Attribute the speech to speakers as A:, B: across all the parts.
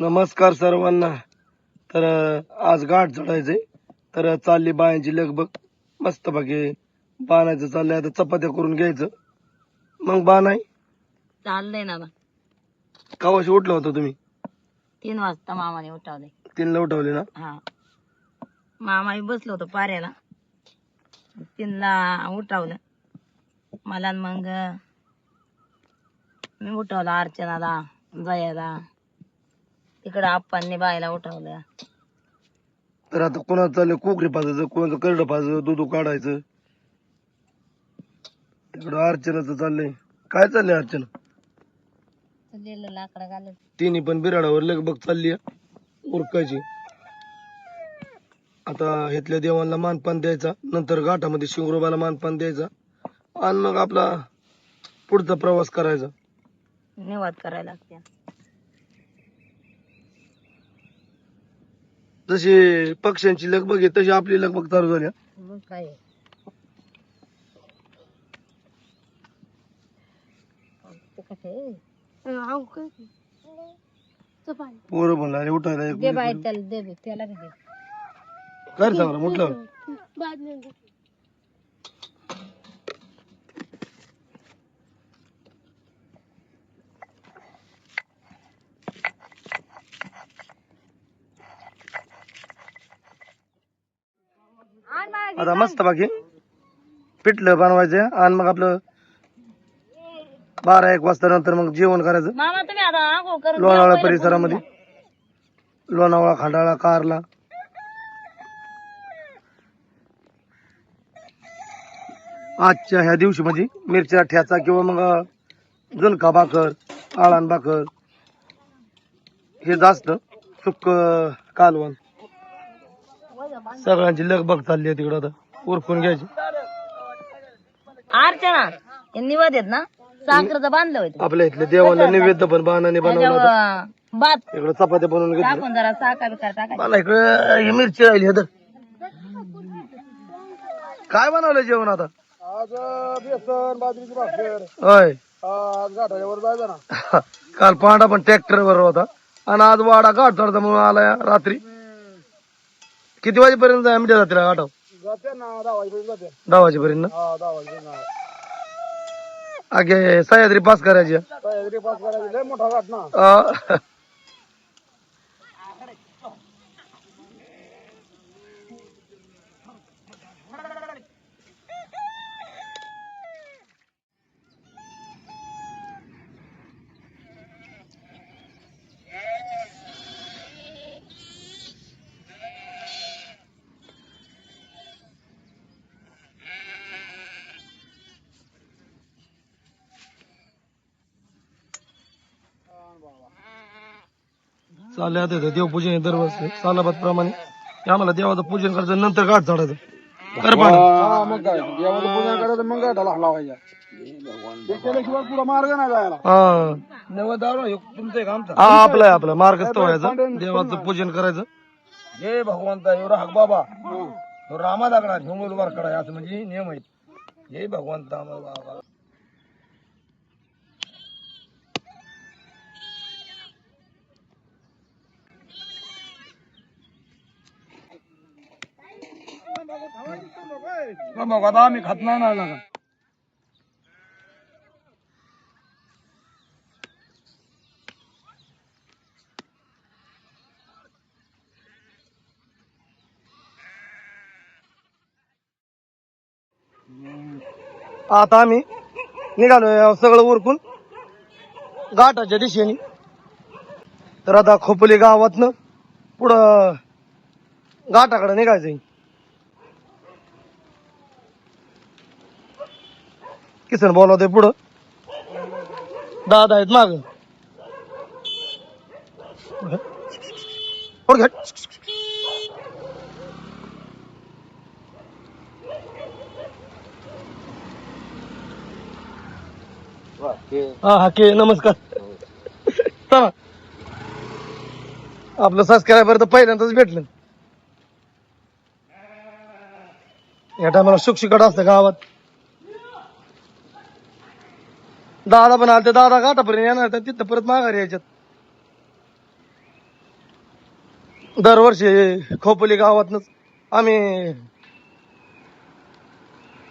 A: नमस्कार सर्वांना. तर आज घाट चढायचंय, तर चालली बायांची लगबग. मस्त बाकी बाणायचं चाललंय. आता चपात्या करून घ्यायचं, मग बाणाय.
B: चाललंय ना बा.
A: कवाशी उठला होता तुम्ही?
B: 3 वाजता मामाने उठवले.
A: 3ला उठवले ना?
B: हा, मामा बसलो होतो पाऱ्याला, 3ला उठवलं मला. मग मी उठवलं अर्चनाला, जयाला, तिकडं आप्पांनी बायला उठवलं.
A: तर आता कोणाचं चाललंय कोकरी पाजायचं, कोणाचं करडं पाजायचं, दूध काढायचं. तिकडं अर्चनाचं चाललंय. काय चाललंय अर्चना?
B: लाकडं घालत
A: तिन्ही पण बिराडावर लगबग चालली उरकायची. आता इथल्या देवांना मानपान द्यायचा, नंतर घाटामध्ये शिंगरोबाला मानपान द्यायचा, आणि मग आपला पुढचा प्रवास करायचा.
B: निवाद करायला लागते.
A: जशी पक्ष्यांची लगबग आहे तशी आपली लगबग चालू झाली.
B: मग काय
A: पोरं म्हणणारे उठायला एक
B: दे बाई त्याला, दे त्याला बी दे.
A: काय सांग म्हटलं. आता मस्त बाकी पिठलं बनवायचं, आणि मग आपलं 12-1 वाजता नंतर मग जेवण करायचं.
B: मामा तुम्ही आता आंघोळ करून
A: लोणावळा परिसरामध्ये, लोणावळा, खंडाळा, कारला. आजच्या ह्या दिवशी म्हणजे मिरच्या ठ्याचा किंवा मग झुणका भाकर, आळण भाकर हे जास्त सुक्क कालवण. सगळ्यांची लगबग चालली आहे तिकडं. आता उरकून घ्यायची.
B: अर्चना हे निवद आहेत ना, साखरचं बांधलं होतं
A: आपल्या इथल्या देवाला नैवेद्य पण बाणाने बनवलं होतं.
B: भात
A: इकडं चपात्या बनवून घेतल्या.
B: टाकून जरा साखर बिकर टाकायचं.
A: मला इकडं ही मिरची राहिली. हे तर काय बनवलं जेवण आता?
C: आज बेसन बाजरीची भाकर.
A: होय.
C: आज घाटावर जायचं ना.
A: काल पांडा पण ट्रॅक्टर वर होता, आणि आज वाडा घाट चढता म्हणून आला रात्री. किती वाजेपर्यंत आम्ही जाते घाटाव?
C: जाते ना 10 वाजेपर्यंत जाते.
A: 10 वाजेपर्यंत ना?
C: हा 10 वाजेपर्यंत.
A: आगे सह्याद्री पास करायची.
C: सह्याद्री पास करायची, लय मोठा घाट ना.
A: चालले आता देवपूजन आहे दरवर्षी सालाबाद प्रमाणे. आम्हाला देवाचं पूजन करायचं, नंतर घाट चढायचं. कर पांडा.
C: हा मग काय देवाचं पूजन करायचं, मग घाटाला लावायच्या. ते केल्याशिवाय पुढे मार्ग नाही जायला.
A: हा
C: तुमचं एक आमचा.
A: हा, आपला आपला मार्गस्थ व्हायचं, देवाचं पूजन करायचं.
C: जय भगवंता एवढा हाक बाबा रामा लागणार हिंगोल वर कडाय असं म्हणजे नियम आहेत. जय भगवंता बाबा. आता आम्ही खात नाही ना लागा.
A: आता आम्ही निघालोय सगळं उरकून घाटाच्या दिशेने. तर आता खोपोली गावातनं पुढं घाटाकडे निघायचंय. किसन बोलवते पुढं, दादा आहेत माग. हा के नमस्कार. चला, आपलं सबस्क्रायबर तर पहिल्यांदाच भेटलं. या टायमाला शुकशिकट असतं गावात. दादा पण आलते, दादा घाटापर्यंत येणार तर तिथं परत माघारी यायच्यात. दरवर्षी खोपोली गावातनच आम्ही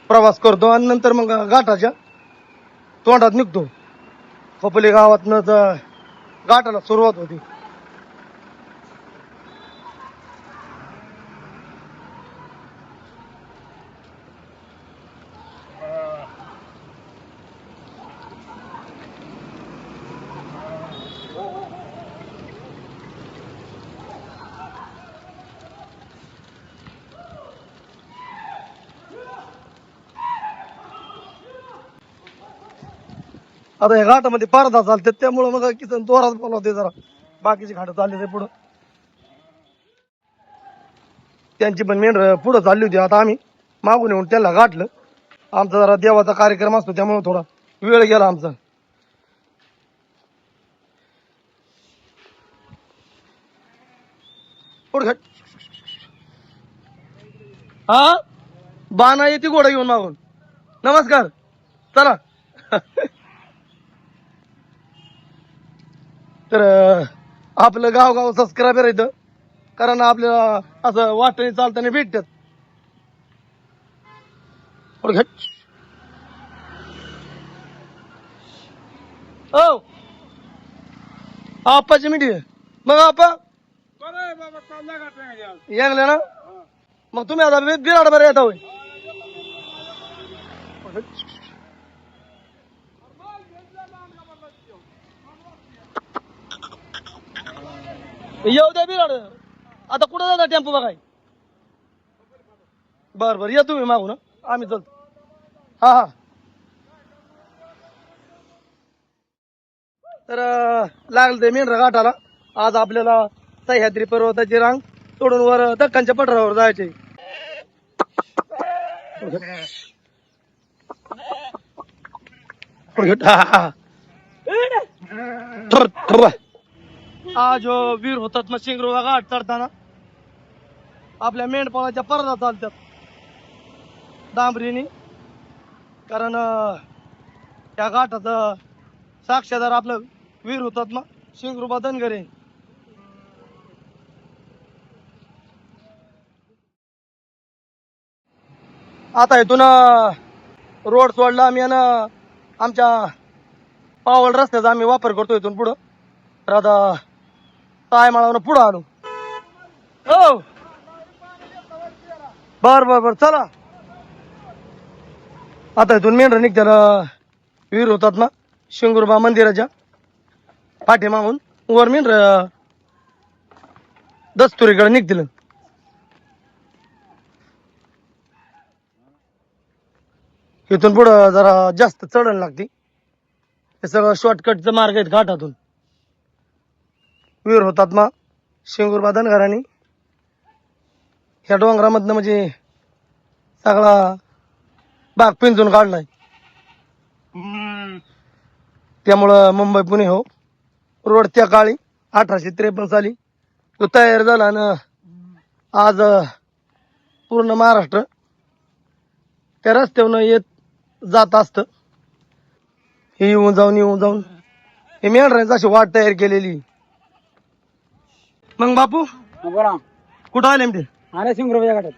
A: प्रवास करतो आणि नंतर मग घाटाच्या तोंडात निघतो. खोपोली गावातनच घाटाला सुरुवात होती. आता या घाटामध्ये पारदा चालतात त्यामुळं मग किसन जोरात बोलावते जरा. बाकीची घाट चालले ते पुढं. त्यांची पण मेंढर पुढं चालली होती. आता आम्ही मागून येऊन त्याला गाठलं. आमचा जरा देवाचा कार्यक्रम असतो त्यामुळे थोडा वेळ गेला आमचा. पुढं घाट. हा बाणा येते घोडा घेऊन मागून. नमस्कार चला. तर आपलं गाव सबस्क्रायबर येतं कारण आपल्याला असं वाटणी चालताना भेटतात. हो आप्पाची मिठी मग आप्पा यांगले ना मग तुम्ही आता बिराड बरं येता होय. येऊ द्या बिराड. आता कुठं जाता टेम्पो बघाय. बर बर या तुम्ही मागून आम्ही चलतो. हा हा. तर लागलं ते मेंढरा घाटाला. आज आपल्याला सह्याद्री पर्वताची रांग सोडून वर दक्खनच्या पठारावर जायचे. आज वीर होतात मग शिंगरुवा घाट चढताना आपल्या मेंढपाळाच्या परदा चालतात डांबरीनी. कारण त्या घाटाचं साक्षीदार आपलं वीर होतात मग शिंगरुबा धनगरे. आता इथून रोड सोडला आम्ही आणि आमच्या पावल रस्त्याचा आम्ही वापर करतो इथून पुढं. तर आता तायमाळावरून पुढं आलो. हो बर बर बर चला. आता इथून मेंढर निघत्याला वीर होतात ना शिंगुरबा मंदिराच्या पाठीमागून वर मेंढर दस्तुरीकडे निघतील. इथून पुढं जरा जास्त चढण लागते. हे सगळं शॉर्टकटचा मार्ग आहेत घाटातून. वीर होतात मग शिंगुरबा धनगरांनी ह्या डोंगरामधनं म्हणजे सगळा भाग पिंजून काढलाय. त्यामुळं मुंबई पुणे हो रोड त्या काळी 1853 साली तो तयार झाला ना. आज पूर्ण महाराष्ट्र त्या रस्त्यावरून येत जात असत. हे येऊन जाऊन हे मेंढरांची अशी वाट तयार केलेली. मग बापू
C: बोला
A: कुठं आले ते.
C: अरे शिंगरुबाच्या घाटात.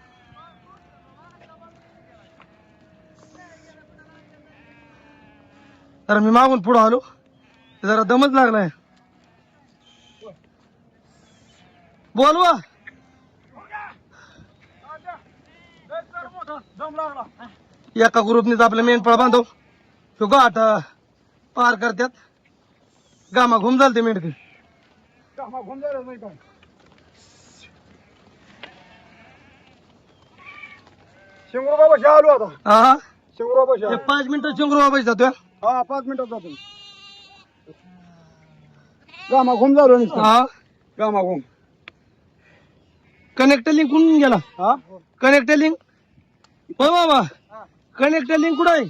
A: तर मी मागून पुढं आलो जरा दमच लागलाय. बोलवा एका ग्रुपनेच आपलं मेंढपाळ बांधव तो घाट पार करतात. गामा घुम झालते मेंढकी.
C: शिंगरुबापाशी आलो आता.
A: हा
C: शिंगरुबापाशी
A: 5 मिनिटं चिंगरू बाबाई जातोय.
C: हा 5 मिनिटात जातो. गामा घुम झालो
A: हा
C: गामा घुम.
A: कनेक्ट लिंक कुठून गेला.
C: हा
A: कनेक्ट लिंक हो बाबा. कनेक्ट लिंक कुठं आहे.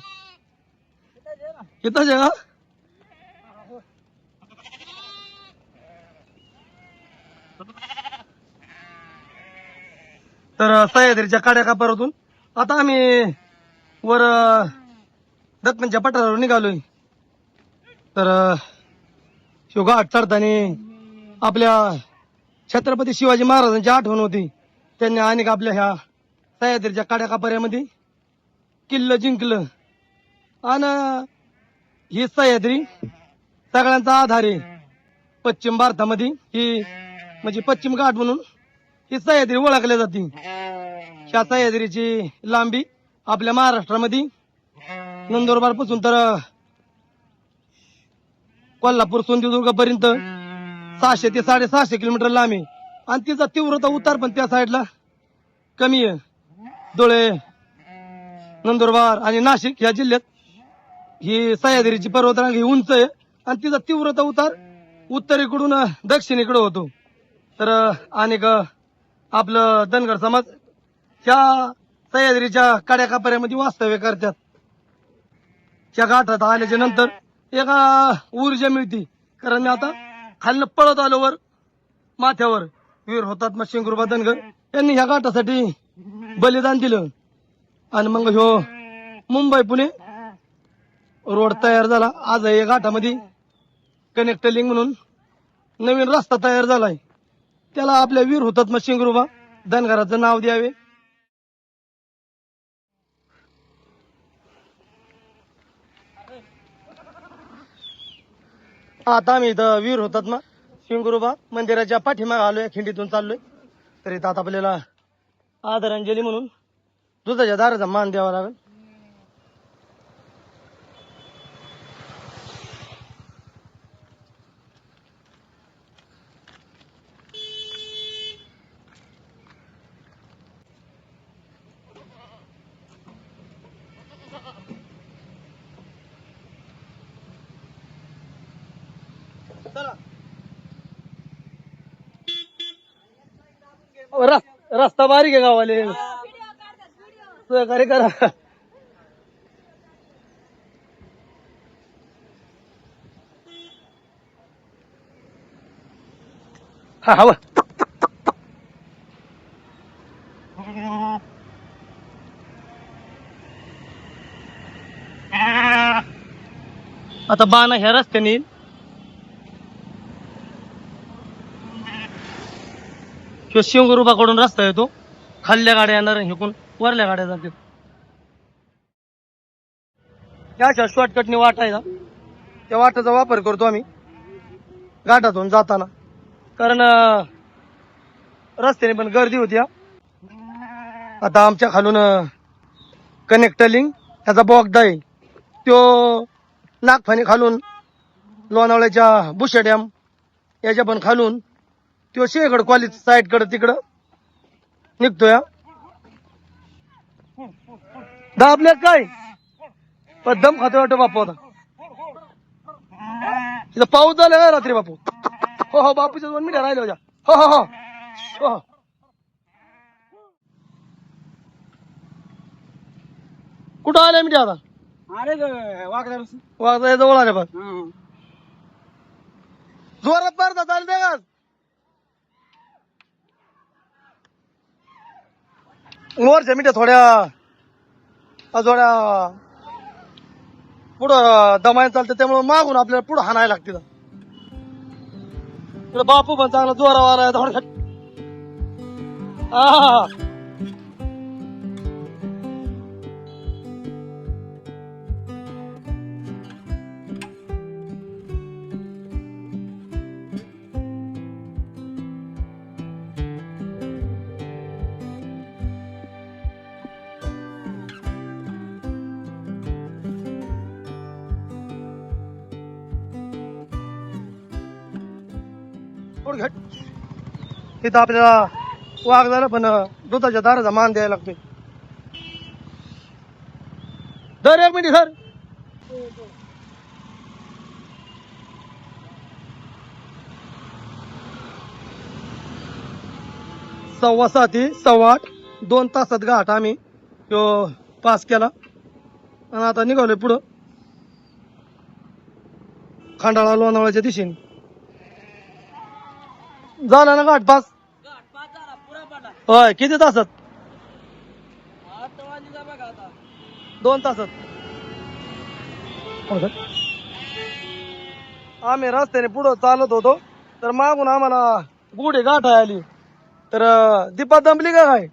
A: इथंच आहे का. तर सह्याद्रीच्या काड्या कापारातून आता आम्ही वर दत्तनच्या पठारावर निघालोय. तर शिव घाट चढताना आपल्या छत्रपती शिवाजी महाराजांची आठवण होती. त्यांनी अनेक आपल्या ह्या सह्याद्रीच्या काड्याकापर्यामध्ये किल्लं जिंकलं. आणि ही सह्याद्री सगळ्यांचा आधार आहे. पश्चिम भारतामध्ये ही म्हणजे पश्चिम घाट म्हणून ही सह्याद्री ओळखल्या जाते. ह्या सह्याद्रीची लांबी आपल्या महाराष्ट्रामध्ये नंदुरबार पासून तर कोल्हापूर सिंधुदुर्ग पर्यंत 600 ते 650 किलोमीटर लांब आहे. आणि तिचा तीव्रता उतार पण त्या साईडला कमी आहे. धुळे, नंदुरबार आणि नाशिक या जिल्ह्यात ही सह्याद्रीची पर्वतरांग ही उंच आहे आणि तिचा तीव्रता उतार उत्तरेकडून दक्षिणेकडे होतो. तर अनेक आपलं धनगर समाज ह्या सह्याद्रीच्या काड्याकापर्यामध्ये वास्तव्य करतात. त्या घाटात आल्याच्या नंतर एका ऊर्जा मिळते. कारण मी आता खालनं पळत आलो वर माथ्यावर वीर हुतात्मा शेंगुरबा धनगर यांनी ह्या घाटासाठी बलिदान दिलं. आणि मग ह्यो मुंबई पुणे रोड तयार झाला. आज या घाटामध्ये कनेक्ट लिंक म्हणून नवीन रस्ता तयार झालाय. त्याला आपल्या वीर हुतात्मा शेंगुरबा धनगराचं नाव द्यावे. आता आम्ही इथं वीर हुतात्मा शेंगुरबा मंदिराच्या पाठीमागे आलोय. खिंडीतून चाललोय. तर इथं आता आपल्याला आदरांजली म्हणून दुधाच्या दाराचा मान द्यावा लागेल. चला. रस्ता बारीक आहे गावाले. सहकार्य करा. हा हवा आता बाणा ह्या रस्त्याने येईल. किंवा शेंगुरुबाकडून रस्ता येतो. खाल्ल्या गाड्या येणार इकडून वरल्या गाड्या जातात. या शॉर्टकटने वाट आहे ना त्या वाटाचा वापर करतो आम्ही घाटातून जाताना. कारण रस्त्याने पण गर्दी होती. आता आमच्या खालून कनेक्ट लिंक ह्याचा बोगदा आहे. तो नागफानी खालून लोणावळ्याच्या बुशा डॅम याच्या पण खालून तो शेगड कॉलेज साईडकडे तिकडं निघतोय. दाबले काय पण दम खातो वाटतो बापू. आता तिथं पाऊस झाला रात्री बापू. हो हो बापूच्या 2 मिनिटं राहिले होत्या. हो हो हो हो. कुठं आले मी आता वागदा जवळ आले बघ. जोरात मारता चालते का वरच्या मिठ्या थोड्या पुढं दमायला चालतं. त्यामुळे मागून आपल्याला पुढं हाणायला लागते. बापू पण चांगला जोरावर आहे थोडा. हा घट तिथं आपल्याला वाघ झालं पण दुधाच्या दाराचा मान द्यायला लागतोय. दर 1 मिनिट सर. सव्वा 7 ते सव्वा 8 2 तासात घाट आम्ही तो पास केला. आणि आता निघालोय पुढं खंडाळा लोणावळ्याच्या दिशेने. झाला ना घाट पास. होय किती तासात 2 तासात. आम्ही रस्त्याने पुढं चालत होतो तर मागून आम्हाला गुढे गाठा आली तर दीपा दमली का काय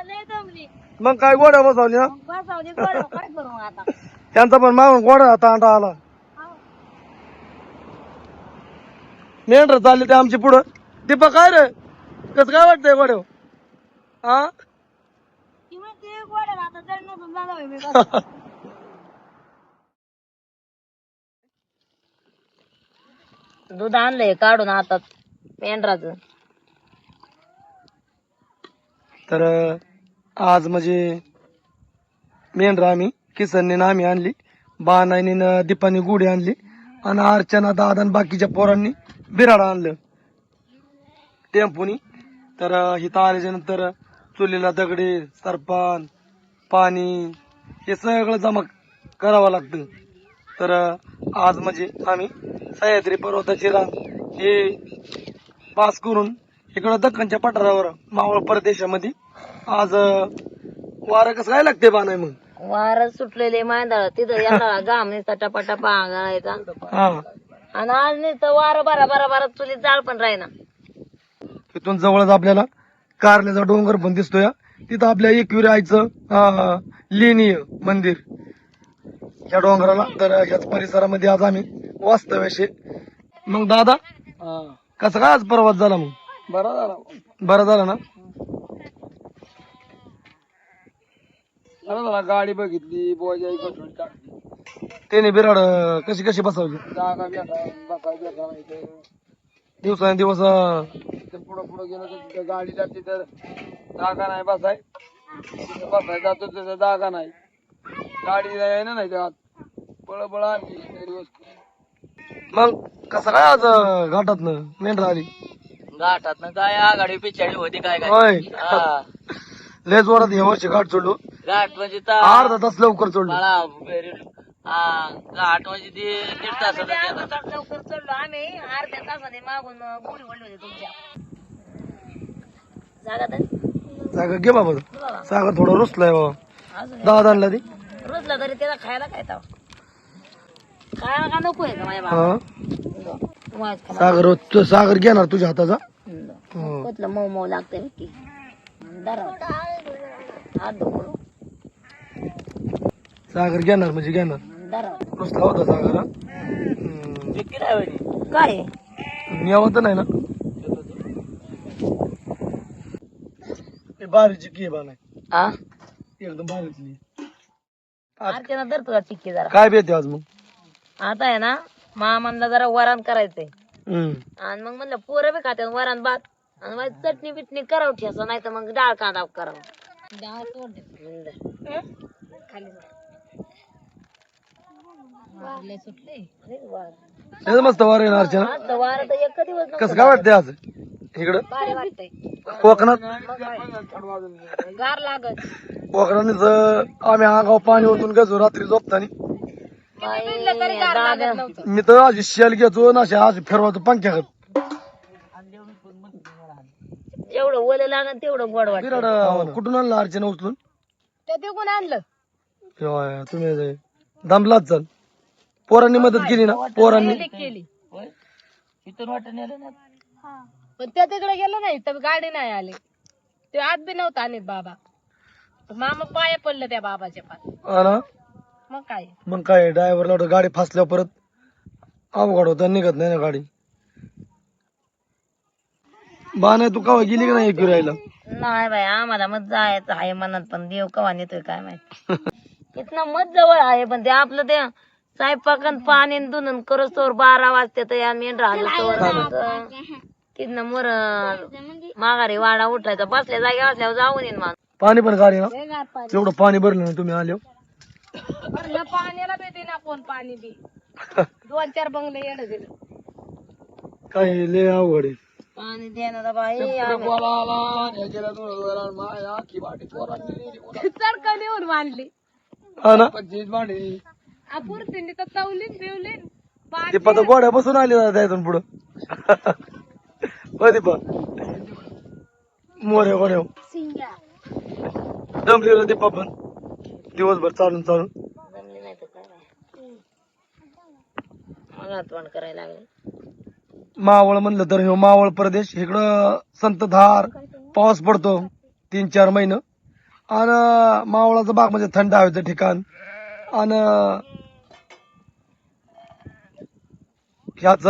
B: लय जमली
A: मग काय गोड्या बसवली ना
B: बसावली गोड काय करू आता
A: त्यांचा पण मागून गोडा तांडा आला मेंढर चालले ते आमची पुढं दीपा काय रे कस काय वाटतंय गोड्या हा
B: ती म्हणते गोड आता जर नसून जाणार मी कसं. दूध आणलंय काढून आता मेंढराचं
A: तर आज म्हणजे मेंढर आम्ही किसनने आम्ही आणली बाणाईने दीपानी गुढी आणली आणि अर्चना दादा आणि बाकीच्या पोरांनी बिराड आणलं टेम्पोनी तर इथं आल्याच्या नंतर चुलीला दगडे सरपान पाणी हे सगळं जमा करावं लागतं तर आज म्हणजे आम्ही सह्याद्री पर्वताची रांग हे पास करून इकडं दख्खनच्या पठारावर मावळ प्रदेशामध्ये आज वारं कसं काय लागते बाणाय मग
B: वार सुटलेले मांदळ तिथं येणार गाम नुसता टपाटपा गाळायचा
A: हा
B: आणि आज नुसतं वारं बारा बारा बारा चुलीत जाळ पण राहीना
A: तिथून जवळच आपल्याला कारल्याचा डोंगर पण दिसतोय तिथं आपल्या एकविरा आईचं लेणीय मंदिर या डोंगराला तर याच परिसरामध्ये आज आम्ही वास्तव्याशी मग दादा कसं काय आज प्रवास झाला मग बरा झाला ना
C: गाडी बघितली बोजा बसवून टाकली
A: त्याने बिराड कशी कशी बसवली
C: जागा बसायला
A: दिवसांदिवस
C: पुढं पुढं गेलो तर तिथं गाडी जाते तर जागा नाही बसाय जातो तिथं जागा नाही गाडी यायला नाही त्यात बळ आणली तरी वस्तू
A: मग कसं काय आज घाटातनं मेंढर आली
B: घाटात काय आघाडी पिछाडी होती काय
A: होय लय जोरात हे वर्षी घाट चढलो
B: घाट म्हणजे
A: अर्धा तास लवकर चढलो
B: घाट म्हणजे दीड तास लवकर चढलो आम्ही अर्ध्या तासाने मागून गुढी वळली होती तुमच्या
A: जागा घे बाबा सागर थोडं रुसलाय बाबा दादा आणला ती
B: रोजला तरी त्याला खायला काय ताव खायला का नको आहे का माझ्या
A: हा
B: बाबा
A: सागर घेणार तुझ्या हाताचा
B: कुठलं मऊ मऊ लागतंय नक्की हात धुवून
A: सागर घेणार म्हणजे घेणार रुसला होता सागर
B: काय
A: यावं नाही ना भारी चिक्की आहे
B: आ
A: एकदम भारीतली
B: अर्चना धर तुला चिक्की जरा
A: काय बेते आज मग
B: आता आहे ना मामांना जरा वरण करायचंय
A: हम्म.
B: आणि मग म्हणलं पोरं बी खात्यात वरण भात आणि मग चटणी बिटणी करावं ठेसा नाही तर मग डाळ कांदा करावं
A: लय मस्त वार आहे ना अर्चना
B: वार तर एक दिवस
A: कसं काय वाटतंय आज इकडं
B: भारी वाटतंय
A: कोकणात
B: गार लागत
A: कोकणात आम्ही आगाव पाणी ओतून घ्यायचो रात्री झोपतानी मी तर अशी शेल घ्यायचो ना अशा आज फिरवायचो पंख्यात
B: जेवढं ओलं लागत तेवढं गोड वाटत
A: बिराड कुठून आणलं अर्चना उचलून
B: ते कोण आणलं
A: होय, तुम्ही दमलाच चाल पोरांनी मदत केली ना पोरांनी
B: केली इथून वाटण आलं ना पण त्या तिकडे गेलो नाही तर गाडी नाही आली ते आत बी नव्हता आणि बाबा मामा पाय पडलं त्या बाबाच्या पास
A: हा ना
B: मग
A: काय ड्रायव्हरला गाडी फासल्यावर परत अवघड होता निघत नाही ना गाडी बाण तू कवा गेली का नाही फिरायला
B: नाही बाई आम्हाला मत जायचं आहे मनात पण देव कवा नेतोय काय माहिती इथनं मत जवळ आहे पण ते आपलं ते स्वयंपाकन पाणी धुणून करत तोवर 12 वाजते तर या मेंढरा तिथनं मोर माघारी वाडा उठायचा बसल्या जागे असल्यावर जाऊन येईन माणूस
A: पाणी पण गाडी ना तेवढं पाणी भरलं ना तुम्ही आले
B: पाण्याला भेटे ना कोण पाणी बी 2-4 बंगले येणं दिलं
A: काय लय अवघड आहे
B: पाणी देणार बाई चडका नेऊन मांडली
A: हा ना
B: पुरतींनी तर चवलीन बिवलीन
A: दीपा तर गोड्या बसून आली त्यातून पुढं दीपा मोऱ्या गोड्या दमलेला दीपा पण दिवसभर चालून
B: जमली नाही तर काय मला तोंड करायला लागले
A: मावळ म्हणलं तर हे मावळ प्रदेश इकडं संततधार पाऊस पडतो 3-4 महिने आणि मावळाचा भाग म्हणजे थंड हवेचं ठिकाण आणि ह्याच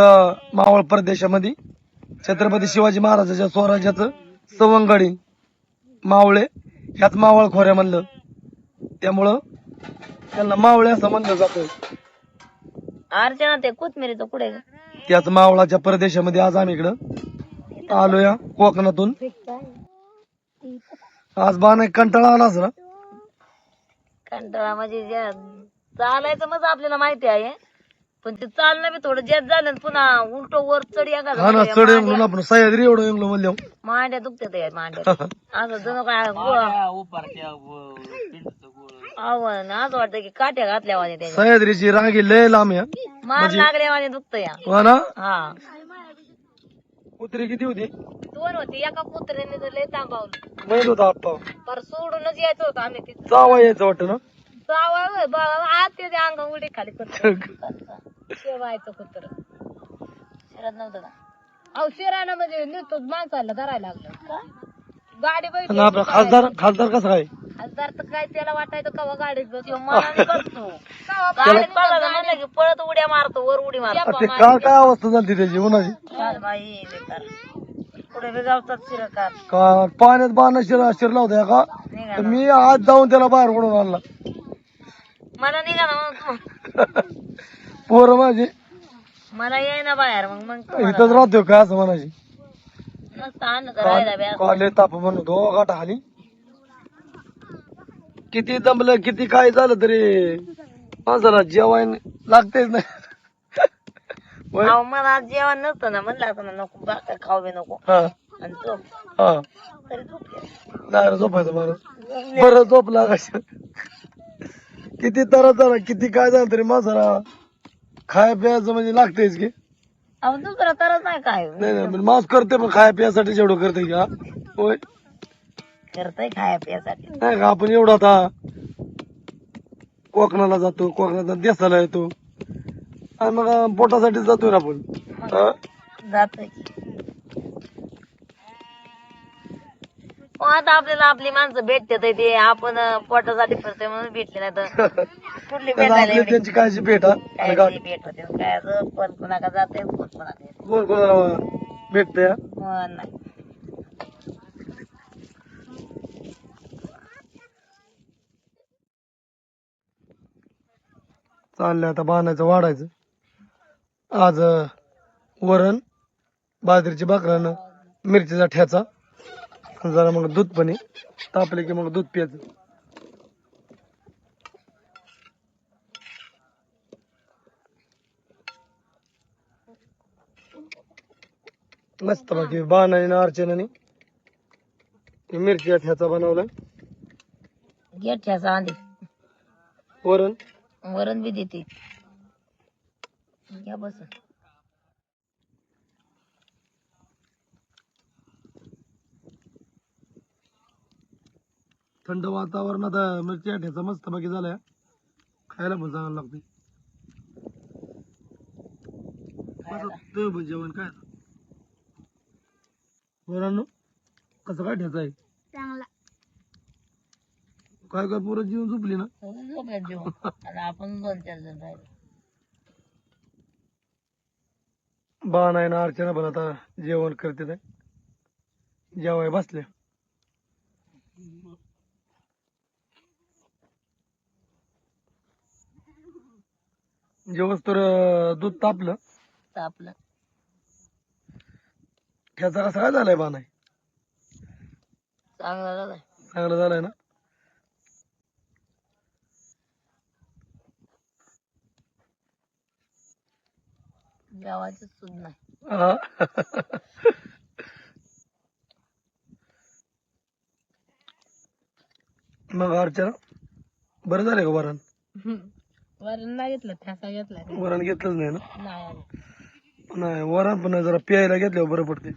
A: मावळ प्रदेशामध्ये छत्रपती शिवाजी महाराजांच्या स्वराज्याचं सवंगडी मावळे ह्याच मावळ खोऱ्या म्हणलं त्यामुळं त्यांना मावळे असं म्हणलं जातं.
B: अर्चना ते कोथमिरीचं कुठे ग?
A: त्याच मावळाच्या प्रदेशामध्ये आज आम्ही इकडं आलोया कोकणातून. आज बाण कंटाळा आला असं
B: कंटाळा म्हणजे चालायचं मग आपल्याला माहिती आहे पण ते चालणं बी थोडं जेत झालं आणि पुन्हा उलटो वर चढ
A: हा ना चढ म्हणून आपण सह्याद्री एवढं येंगलो म्हणलं
B: मांड्या दुखतात या मांड्या असं जणू काय आव्हान असं वाटतं की काट्या घातल्या वाणे त्याच्या
A: सह्याद्रीची रांगी लय लांब आहे
B: मार लागल्या वाणे दुखत या.
A: हो ना.
B: हा
A: कुत्री किती होती
B: 2 होती एका कुत्र्याने तर लय थांबवलं
A: माहित होता आप्पा
B: पर सोडूनच यायचं होतं आम्ही तिथं
A: जावा यायचं वाटतं ना.
B: जावं बघा आज ते अंग उडी खाली कुत्र शेवायचं कुत्र शिरत नव्हतं का? अहो शिरायला म्हणजे नुसतंच माणसाला धरायला लागलं गाडी
A: आणि आपला खासदार कसा काय
B: खासदार तर काय त्याला वाटायचं कवा गाडीत बसतो मनाने बसतो गाडीत बघायला म्हणलं की पळत उड्या मारतो वर उडी मारतो.
A: ते काल काय अवस्था झाली त्याची उन्हाची
B: काय बाई बेकार पुढे बिगावतात शिरकार
A: का पाण्यात बाण शिरला होता का तर मी आज जाऊन त्याला बाहेर पडून आणला.
B: मला निघा ना मग
A: पोरं माझी
B: मला याय ना बाहेर मग
A: इथंच राहतोय काय असं म्हणायची.
B: मस्त आणलं तर राहायला बी असं.
A: काले ताप म्हणतो गाठा खाली किती दमलं किती काय झालं तरी माणसाला जेवण लागतेच नाही.
B: अहो, मला आज जेवण नव्हतं ना म्हणलं असं ना नको बाका खाऊ बी नको
A: हा
B: आणि झोप
A: हा
B: तरी झोपले
A: नाही झोपायचं माणूस बरं झोपला कशा किती तर झाला किती काय झालं तरी माणसाला खाया प्यायचं म्हणजे लागतेच की.
B: अहो दुसरं तरच नाही काय
A: नाही नाही पण माणूस करते पण खाया प्यायसाठी जेवढं करते की हा होय
B: करतय खाया पियासाठी
A: नाही का आपण एवढं आता कोकणाला जातो कोकणात देसाला येतो आणि मग पोटासाठी जातोय ना आपण हा?
B: जातोय आता आपल्याला आपली माणसं भेटते ते आपण पोटासाठी फिरतोय म्हणून भेटली नाही तर कुठली
A: त्याला
B: भेटायला
A: आपली
B: एवढी
A: त्यांची काळजी भेट हा आणि
B: काय तरी भेट होते काय असं कोण कोणाका जाते कोण कोणाला येते.
A: कोण कोणाला भेटते
B: नाही
A: चाललंय आता बांधायचं वाढायचं. आज वरण बाजरीची भाकरानं मिरचीचा ठ्याचा आणि जरा मग दूध पण आहे तापले की मग दूध प्यायचं. मस्त बाकी बाणाने अर्चनाने मिरचीचा ठ्याचा बनवलाय.
B: गेटच्या आधी
A: वरण
B: वरण बी देते घ्या बस
A: थंड वातावरणात मिरची ठ्याचा मस्त बाकी झालाय खायला पण चांगलं लागते. जेवण काय वरांनो कसं काय ठ्याचा आहे
B: चांगला
A: काय काय पुरं जीवन झोपली ना.
B: झोपल्यात जेवण आता आपण 2-4 जण राहिले.
A: बाण आहे ना अर्चना पण आता जेवण करते जेवाय बसले. जेवण तर दूध तापलं
B: तापलं
A: ठ्याचा कसा काय झालाय बाण आहे
B: चांगला झालाय
A: चांगलं झालंय ना.
B: जेवायचं सुद्धा नाही
A: हा. मग अर्चना बरं झालंय का वरण
B: वरण नाही घेतलं ठेसा घेतलाय
A: वरण घेतलंच नाही ना.
B: नाही
A: नाही वरण पण जरा प्यायला घेतल्यावर बरं पडते.